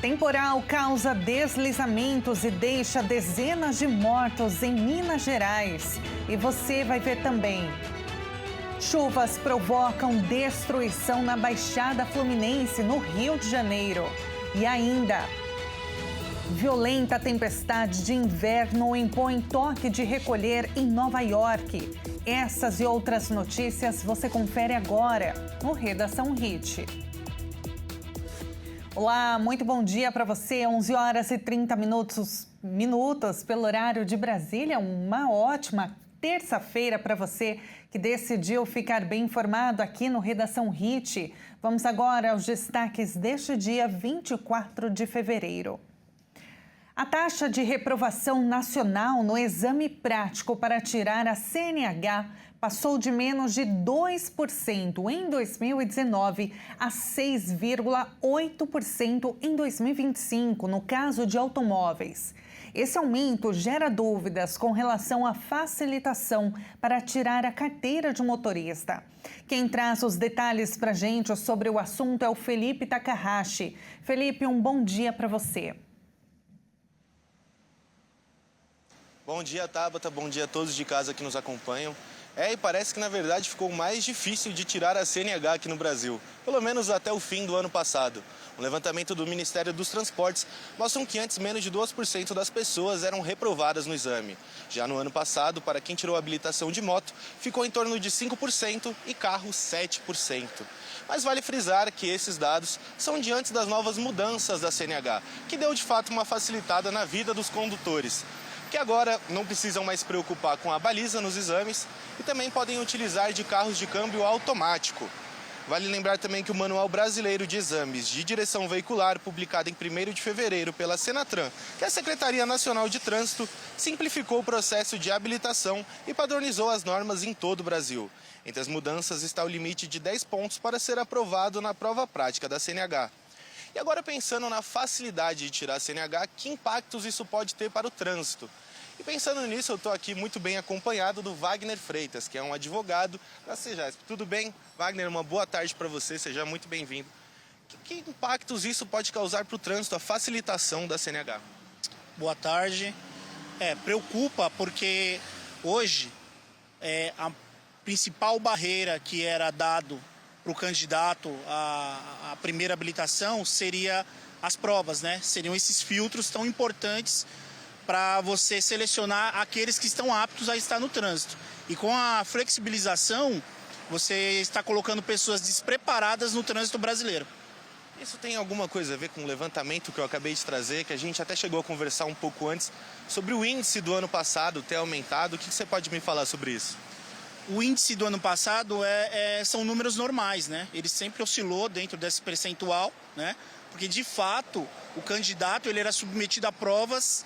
Temporal causa deslizamentos e deixa dezenas de mortos em Minas Gerais. E você vai ver também. Chuvas provocam destruição na Baixada Fluminense, no Rio de Janeiro. E ainda, violenta tempestade de inverno impõe toque de recolher em Nova York. Essas e outras notícias você confere agora no Redação Hit. Olá, muito bom dia para você. 11 horas e 30 minutos pelo horário de Brasília. Uma ótima terça-feira para você que decidiu ficar bem informado aqui no Redação Hit. Vamos agora aos destaques deste dia 24 de fevereiro. A taxa de reprovação nacional no exame prático para tirar a CNH passou de menos de 2% em 2019 a 6,8% em 2025, no caso de automóveis. Esse aumento gera dúvidas com relação à facilitação para tirar a carteira de motorista. Quem traz os detalhes para a gente sobre o assunto é o Felipe Takahashi. Felipe, um bom dia para você. Bom dia, Tabata. Bom dia a todos de casa que nos acompanham. E parece que, na verdade, ficou mais difícil de tirar a CNH aqui no Brasil, pelo menos até o fim do ano passado. Um levantamento do Ministério dos Transportes mostra que antes menos de 2% das pessoas eram reprovadas no exame. Já no ano passado, para quem tirou a habilitação de moto, ficou em torno de 5% e carro 7%. Mas vale frisar que esses dados são diante das novas mudanças da CNH, que deu de fato uma facilitada na vida dos condutores, que agora não precisam mais se preocupar com a baliza nos exames e também podem utilizar de carros de câmbio automático. Vale lembrar também que o Manual Brasileiro de Exames de Direção Veicular, publicado em 1º de fevereiro pela Senatran, que é a Secretaria Nacional de Trânsito, simplificou o processo de habilitação e padronizou as normas em todo o Brasil. Entre as mudanças está o limite de 10 pontos para ser aprovado na prova prática da CNH. E agora, pensando na facilidade de tirar a CNH, que impactos isso pode ter para o trânsito? E pensando nisso, eu estou aqui muito bem acompanhado do Wagner Freitas, que é um advogado da CEJASP. Tudo bem? Wagner, uma boa tarde para você, seja muito bem-vindo. Que impactos isso pode causar para o trânsito, a facilitação da CNH? Boa tarde. Preocupa porque hoje a principal barreira que era dado para o candidato à primeira habilitação seria as provas, né? Seriam esses filtros tão importantes para você selecionar aqueles que estão aptos a estar no trânsito. E com a flexibilização, você está colocando pessoas despreparadas no trânsito brasileiro. Isso tem alguma coisa a ver com o levantamento que eu acabei de trazer, que a gente até chegou a conversar um pouco antes, sobre o índice do ano passado ter aumentado? O que você pode me falar sobre isso? O índice do ano passado são números normais, né? Ele sempre oscilou dentro desse percentual, né? Porque, de fato, o candidato ele era submetido a provas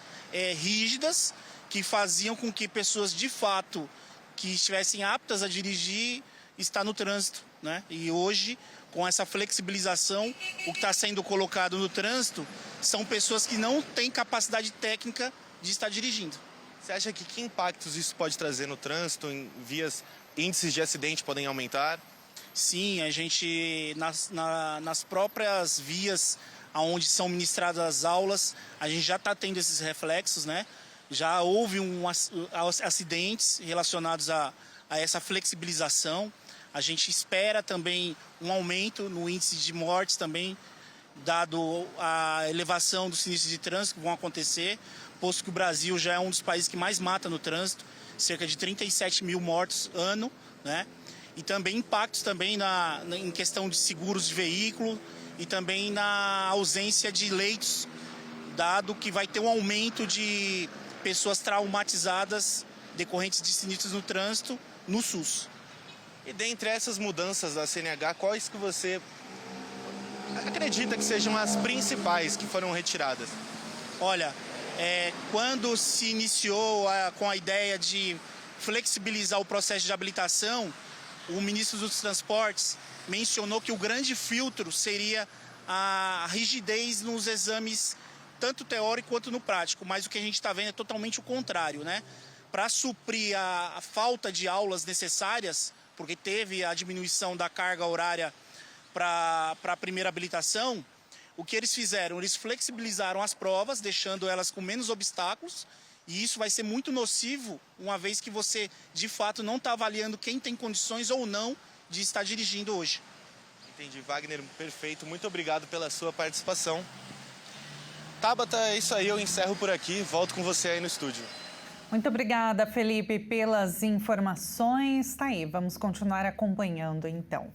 rígidas que faziam com que pessoas, de fato, que estivessem aptas a dirigir, estar no trânsito, né? E hoje, com essa flexibilização, o que está sendo colocado no trânsito são pessoas que não têm capacidade técnica de estar dirigindo. Você acha que impactos isso pode trazer no trânsito, em vias, índices de acidente podem aumentar? Sim, a gente, nas próprias vias onde são ministradas as aulas, a gente já está tendo esses reflexos, né? Já houve acidentes relacionados a essa flexibilização. A gente espera também um aumento no índice de mortes também, dado a elevação dos sinistros de trânsito que vão acontecer, posto que o Brasil já é um dos países que mais mata no trânsito, cerca de 37 mil mortos ano, né? E também impactos também em questão de seguros de veículo e também na ausência de leitos, dado que vai ter um aumento de pessoas traumatizadas decorrentes de sinistros no trânsito no SUS. E dentre essas mudanças da CNH, quais que você acredita que sejam as principais que foram retiradas? Olha, quando se iniciou com a ideia de flexibilizar o processo de habilitação, o ministro dos Transportes mencionou que o grande filtro seria a rigidez nos exames, tanto teórico quanto no prático, mas o que a gente está vendo é totalmente o contrário, né? Para suprir a falta de aulas necessárias, porque teve a diminuição da carga horária para a primeira habilitação, O que eles fizeram? Eles flexibilizaram as provas, deixando elas com menos obstáculos, e isso vai ser muito nocivo, uma vez que você, de fato, não está avaliando quem tem condições ou não de estar dirigindo hoje. Entendi, Wagner, perfeito. Muito obrigado pela sua participação. Tabata, é isso aí, eu encerro por aqui. Volto com você aí no estúdio. Muito obrigada, Felipe, pelas informações. Tá aí, vamos continuar acompanhando então.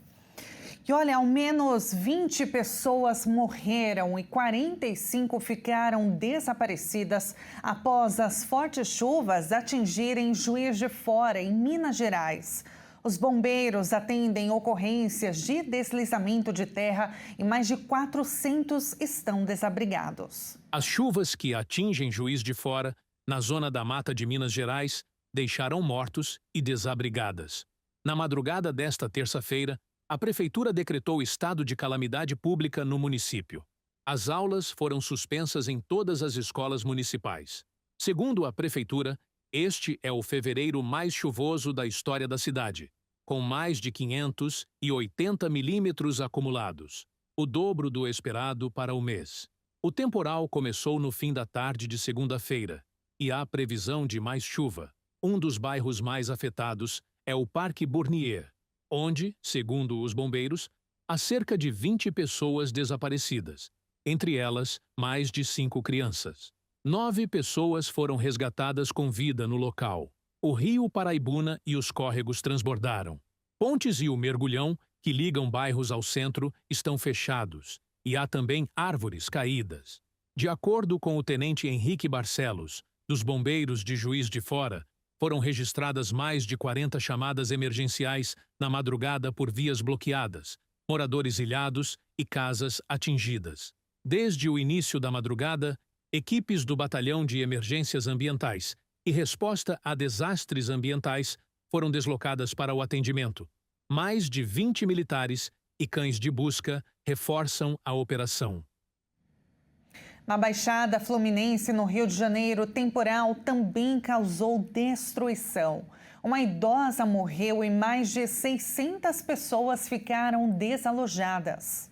E olha, ao menos 20 pessoas morreram e 45 ficaram desaparecidas após as fortes chuvas atingirem Juiz de Fora, em Minas Gerais. Os bombeiros atendem ocorrências de deslizamento de terra e mais de 400 estão desabrigados. As chuvas que atingem Juiz de Fora, na zona da Mata de Minas Gerais, deixaram mortos e desabrigadas. Na madrugada desta terça-feira, a Prefeitura decretou estado de calamidade pública no município. As aulas foram suspensas em todas as escolas municipais. Segundo a Prefeitura, este é o fevereiro mais chuvoso da história da cidade, com mais de 580 milímetros acumulados, o dobro do esperado para o mês. O temporal começou no fim da tarde de segunda-feira e há previsão de mais chuva. Um dos bairros mais afetados é o Parque Bournier, onde, segundo os bombeiros, há cerca de 20 pessoas desaparecidas, entre elas mais de 5 crianças. 9 pessoas foram resgatadas com vida no local. O rio Paraibuna e os córregos transbordaram. Pontes e o Mergulhão, que ligam bairros ao centro, estão fechados e há também árvores caídas. De acordo com o tenente Henrique Barcelos, dos bombeiros de Juiz de Fora, foram registradas mais de 40 chamadas emergenciais na madrugada por vias bloqueadas, moradores ilhados e casas atingidas. Desde o início da madrugada, equipes do Batalhão de Emergências Ambientais e Resposta a Desastres Ambientais foram deslocadas para o atendimento. Mais de 20 militares e cães de busca reforçam a operação. Na Baixada Fluminense, no Rio de Janeiro, o temporal também causou destruição. Uma idosa morreu e mais de 600 pessoas ficaram desalojadas.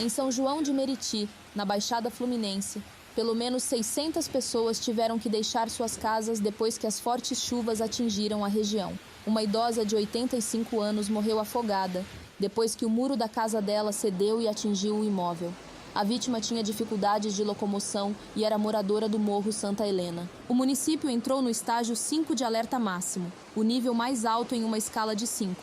Em São João de Meriti, na Baixada Fluminense, pelo menos 600 pessoas tiveram que deixar suas casas depois que as fortes chuvas atingiram a região. Uma idosa de 85 anos morreu afogada depois que o muro da casa dela cedeu e atingiu o imóvel. A vítima tinha dificuldades de locomoção e era moradora do Morro Santa Helena. O município entrou no estágio 5 de alerta máximo, o nível mais alto em uma escala de 5.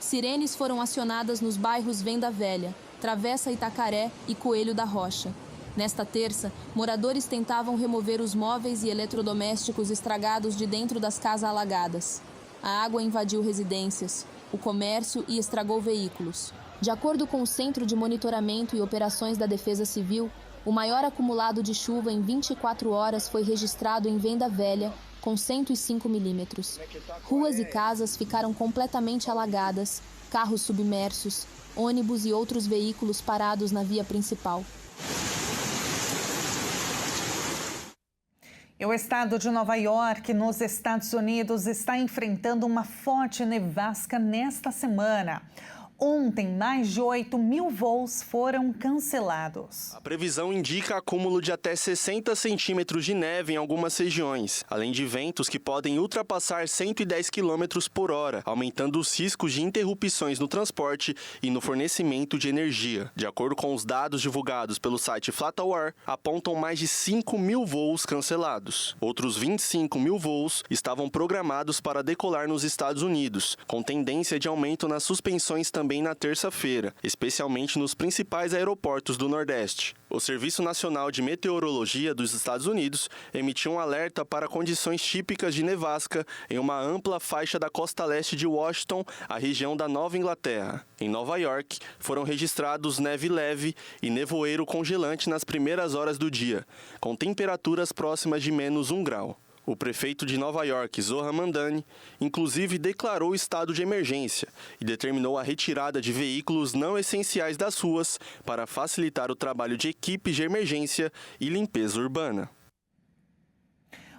Sirenes foram acionadas nos bairros Venda Velha, Travessa Itacaré e Coelho da Rocha. Nesta terça, moradores tentavam remover os móveis e eletrodomésticos estragados de dentro das casas alagadas. A água invadiu residências, o comércio e estragou veículos. De acordo com o Centro de Monitoramento e Operações da Defesa Civil, o maior acumulado de chuva em 24 horas foi registrado em Venda Velha, com 105 milímetros. Ruas e casas ficaram completamente alagadas, carros submersos, ônibus e outros veículos parados na via principal. E o estado de Nova York, nos Estados Unidos, está enfrentando uma forte nevasca nesta semana. Ontem, mais de 8.000 voos foram cancelados. A previsão indica acúmulo de até 60 centímetros de neve em algumas regiões, além de ventos que podem ultrapassar 110 km por hora, aumentando os riscos de interrupções no transporte e no fornecimento de energia. De acordo com os dados divulgados pelo site FlightAware, apontam mais de 5.000 voos cancelados. Outros 25.000 voos estavam programados para decolar nos Estados Unidos, com tendência de aumento nas suspensões também na terça-feira, especialmente nos principais aeroportos do Nordeste. O Serviço Nacional de Meteorologia dos Estados Unidos emitiu um alerta para condições típicas de nevasca em uma ampla faixa da costa leste de Washington, a região da Nova Inglaterra. Em Nova York, foram registrados neve leve e nevoeiro congelante nas primeiras horas do dia, com temperaturas próximas de -1 grau. O prefeito de Nova York, Zohran Mamdani, inclusive declarou estado de emergência e determinou a retirada de veículos não essenciais das ruas para facilitar o trabalho de equipes de emergência e limpeza urbana.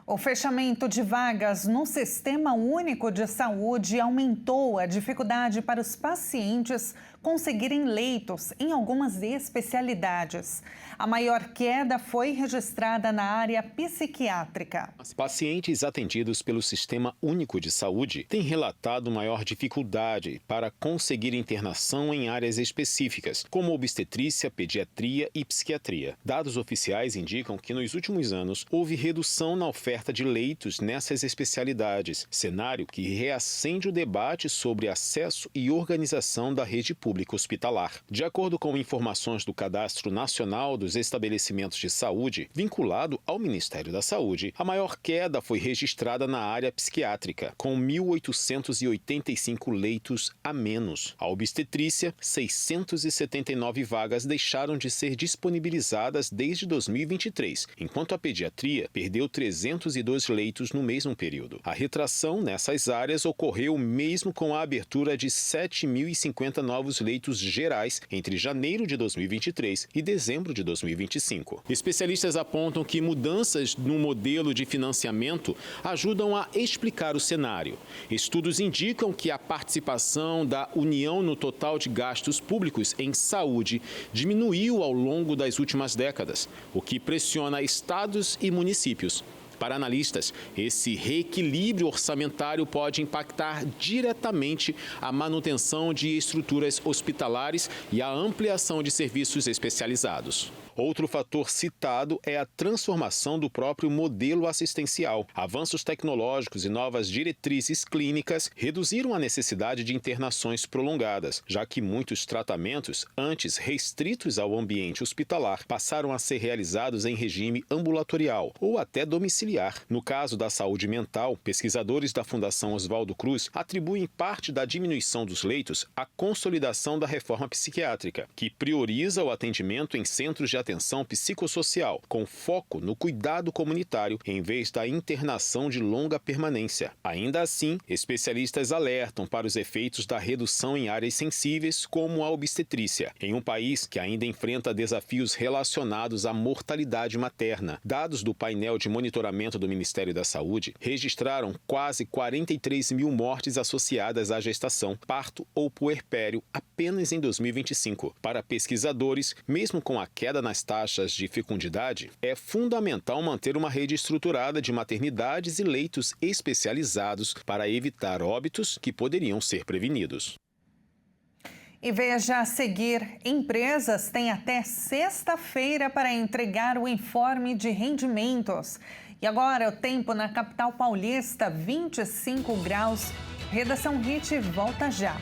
O fechamento de vagas no Sistema Único de Saúde aumentou a dificuldade para os pacientes conseguirem leitos em algumas especialidades. A maior queda foi registrada na área psiquiátrica. Os pacientes atendidos pelo Sistema Único de Saúde têm relatado maior dificuldade para conseguir internação em áreas específicas, como obstetrícia, pediatria e psiquiatria. Dados oficiais indicam que nos últimos anos houve redução na oferta de leitos nessas especialidades, cenário que reacende o debate sobre acesso e organização da rede pública hospitalar. De acordo com informações do Cadastro Nacional dos Estabelecimentos de Saúde, vinculado ao Ministério da Saúde, a maior queda foi registrada na área psiquiátrica, com 1.885 leitos a menos. A obstetrícia, 679 vagas deixaram de ser disponibilizadas desde 2023, enquanto a pediatria perdeu 302 leitos no mesmo período. A retração nessas áreas ocorreu mesmo com a abertura de 7.050 novos leitos gerais entre janeiro de 2023 e dezembro de 2025. Especialistas apontam que mudanças no modelo de financiamento ajudam a explicar o cenário. Estudos indicam que a participação da União no total de gastos públicos em saúde diminuiu ao longo das últimas décadas, o que pressiona estados e municípios. Para analistas, esse reequilíbrio orçamentário pode impactar diretamente a manutenção de estruturas hospitalares e a ampliação de serviços especializados. Outro fator citado é a transformação do próprio modelo assistencial. Avanços tecnológicos e novas diretrizes clínicas reduziram a necessidade de internações prolongadas, já que muitos tratamentos, antes restritos ao ambiente hospitalar, passaram a ser realizados em regime ambulatorial ou até domiciliar. No caso da saúde mental, pesquisadores da Fundação Oswaldo Cruz atribuem parte da diminuição dos leitos à consolidação da reforma psiquiátrica, que prioriza o atendimento em centros de atenção psicossocial, com foco no cuidado comunitário, em vez da internação de longa permanência. Ainda assim, especialistas alertam para os efeitos da redução em áreas sensíveis, como a obstetrícia, em um país que ainda enfrenta desafios relacionados à mortalidade materna. Dados do painel de monitoramento do Ministério da Saúde registraram quase 43 mil mortes associadas à gestação, parto ou puerpério apenas em 2025. Para pesquisadores, mesmo com a queda nas taxas de fecundidade, é fundamental manter uma rede estruturada de maternidades e leitos especializados para evitar óbitos que poderiam ser prevenidos. E veja a seguir, empresas têm até sexta-feira para entregar o informe de rendimentos. E agora o tempo na capital paulista, 25 graus. Redação HIT volta já.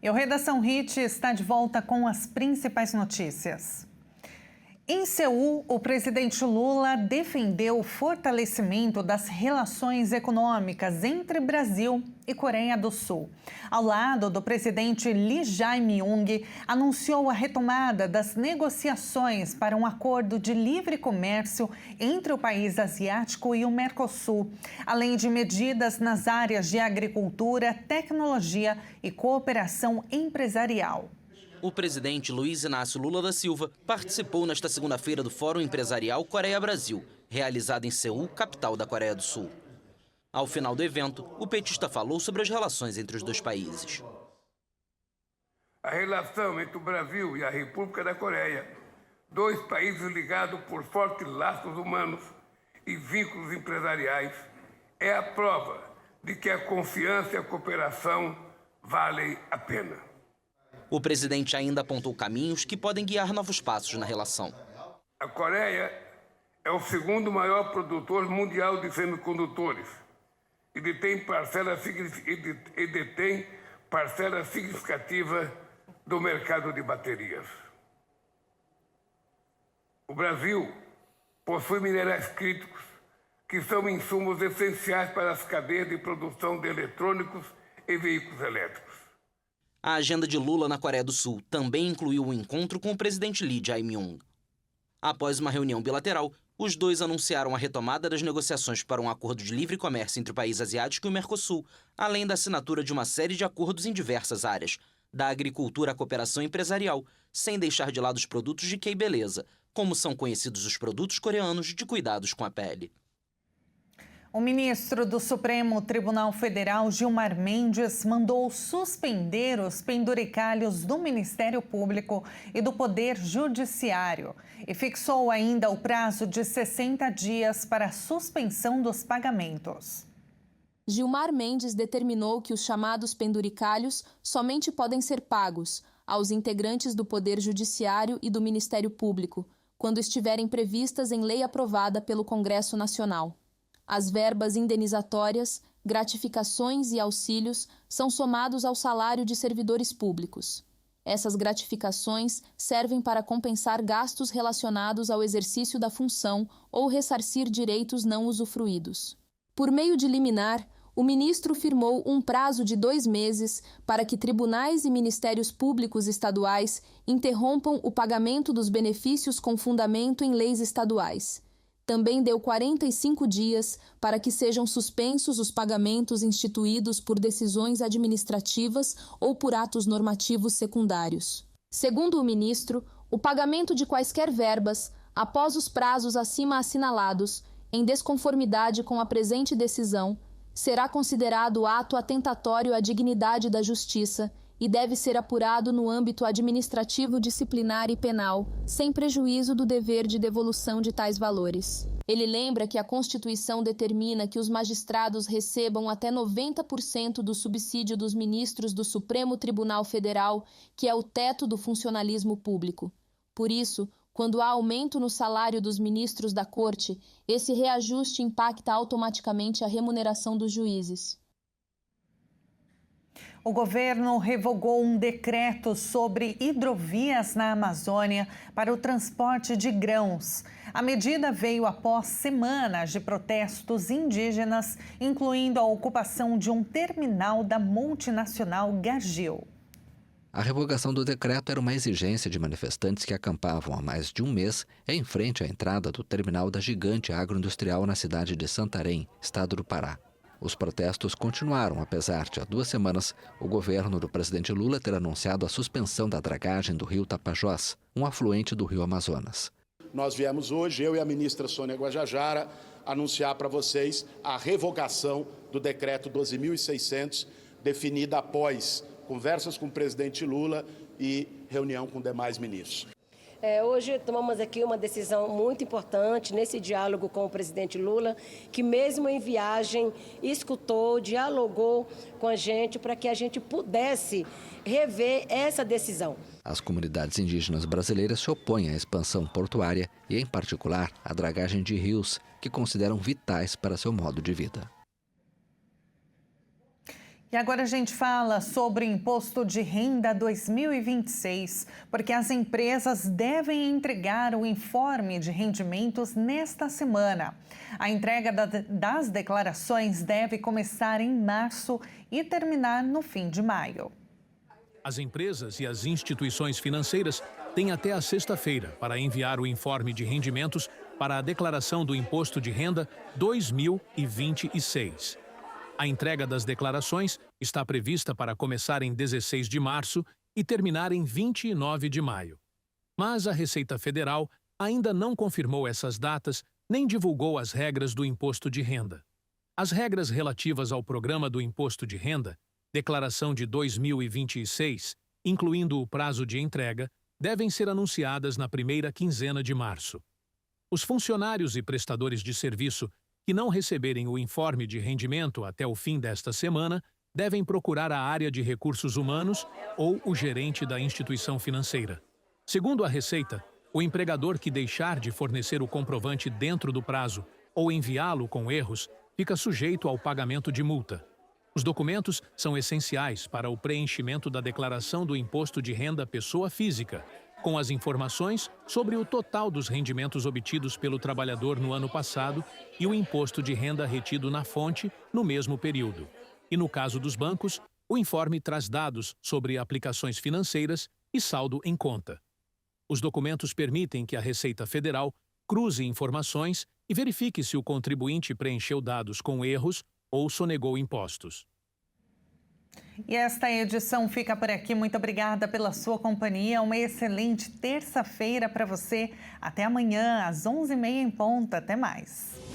E o Redação HIT está de volta com as principais notícias. Em Seul, o presidente Lula defendeu o fortalecimento das relações econômicas entre Brasil e Coreia do Sul. Ao lado do presidente Lee Jae-myung, anunciou a retomada das negociações para um acordo de livre comércio entre o país asiático e o Mercosul, além de medidas nas áreas de agricultura, tecnologia e cooperação empresarial. O presidente Luiz Inácio Lula da Silva participou nesta segunda-feira do Fórum Empresarial Coreia-Brasil, realizado em Seul, capital da Coreia do Sul. Ao final do evento, o petista falou sobre as relações entre os dois países. A relação entre o Brasil e a República da Coreia, dois países ligados por fortes laços humanos e vínculos empresariais, é a prova de que a confiança e a cooperação valem a pena. O presidente ainda apontou caminhos que podem guiar novos passos na relação. A Coreia é o segundo maior produtor mundial de semicondutores e detém parcela significativa do mercado de baterias. O Brasil possui minerais críticos que são insumos essenciais para as cadeias de produção de eletrônicos e veículos elétricos. A agenda de Lula na Coreia do Sul também incluiu um encontro com o presidente Lee Jae-myung. Após uma reunião bilateral, os dois anunciaram a retomada das negociações para um acordo de livre comércio entre o país asiático e o Mercosul, além da assinatura de uma série de acordos em diversas áreas, da agricultura à cooperação empresarial, sem deixar de lado os produtos de K-Beleza, como são conhecidos os produtos coreanos de cuidados com a pele. O ministro do Supremo Tribunal Federal, Gilmar Mendes, mandou suspender os penduricalhos do Ministério Público e do Poder Judiciário e fixou ainda o prazo de 60 dias para a suspensão dos pagamentos. Gilmar Mendes determinou que os chamados penduricalhos somente podem ser pagos aos integrantes do Poder Judiciário e do Ministério Público, quando estiverem previstas em lei aprovada pelo Congresso Nacional. As verbas indenizatórias, gratificações e auxílios são somados ao salário de servidores públicos. Essas gratificações servem para compensar gastos relacionados ao exercício da função ou ressarcir direitos não usufruídos. Por meio de liminar, o ministro firmou um prazo de 2 meses para que tribunais e ministérios públicos estaduais interrompam o pagamento dos benefícios com fundamento em leis estaduais. Também deu 45 dias para que sejam suspensos os pagamentos instituídos por decisões administrativas ou por atos normativos secundários. Segundo o ministro, o pagamento de quaisquer verbas, após os prazos acima assinalados, em desconformidade com a presente decisão, será considerado ato atentatório à dignidade da Justiça e deve ser apurado no âmbito administrativo, disciplinar e penal, sem prejuízo do dever de devolução de tais valores. Ele lembra que a Constituição determina que os magistrados recebam até 90% do subsídio dos ministros do Supremo Tribunal Federal, que é o teto do funcionalismo público. Por isso, quando há aumento no salário dos ministros da Corte, esse reajuste impacta automaticamente a remuneração dos juízes. O governo revogou um decreto sobre hidrovias na Amazônia para o transporte de grãos. A medida veio após semanas de protestos indígenas, incluindo a ocupação de um terminal da multinacional Gargil. A revogação do decreto era uma exigência de manifestantes que acampavam há mais de um mês em frente à entrada do terminal da gigante agroindustrial na cidade de Santarém, estado do Pará. Os protestos continuaram, apesar de há 2 semanas o governo do presidente Lula ter anunciado a suspensão da dragagem do rio Tapajós, um afluente do rio Amazonas. Nós viemos hoje, eu e a ministra Sônia Guajajara, anunciar para vocês a revogação do decreto 12.600, definida após conversas com o presidente Lula e reunião com demais ministros. Hoje tomamos aqui uma decisão muito importante nesse diálogo com o presidente Lula, que mesmo em viagem escutou, dialogou com a gente para que a gente pudesse rever essa decisão. As comunidades indígenas brasileiras se opõem à expansão portuária e, em particular, à dragagem de rios, que consideram vitais para seu modo de vida. E agora a gente fala sobre o Imposto de Renda 2026, porque as empresas devem entregar o informe de rendimentos nesta semana. A entrega das declarações deve começar em março e terminar no fim de maio. As empresas e as instituições financeiras têm até a sexta-feira para enviar o informe de rendimentos para a declaração do Imposto de Renda 2026. A entrega das declarações está prevista para começar em 16 de março e terminar em 29 de maio. Mas a Receita Federal ainda não confirmou essas datas nem divulgou as regras do Imposto de Renda. As regras relativas ao programa do Imposto de Renda, declaração de 2026, incluindo o prazo de entrega, devem ser anunciadas na primeira quinzena de março. Os funcionários e prestadores de serviço que não receberem o informe de rendimento até o fim desta semana devem procurar a área de recursos humanos ou o gerente da instituição financeira. Segundo a Receita, o empregador que deixar de fornecer o comprovante dentro do prazo ou enviá-lo com erros fica sujeito ao pagamento de multa. Os documentos são essenciais para o preenchimento da declaração do Imposto de Renda Pessoa Física, com as informações sobre o total dos rendimentos obtidos pelo trabalhador no ano passado e o imposto de renda retido na fonte no mesmo período. E no caso dos bancos, o informe traz dados sobre aplicações financeiras e saldo em conta. Os documentos permitem que a Receita Federal cruze informações e verifique se o contribuinte preencheu dados com erros ou sonegou impostos. E esta edição fica por aqui. Muito obrigada pela sua companhia. Uma excelente terça-feira para você. Até amanhã, às 11h30 em ponto. Até mais.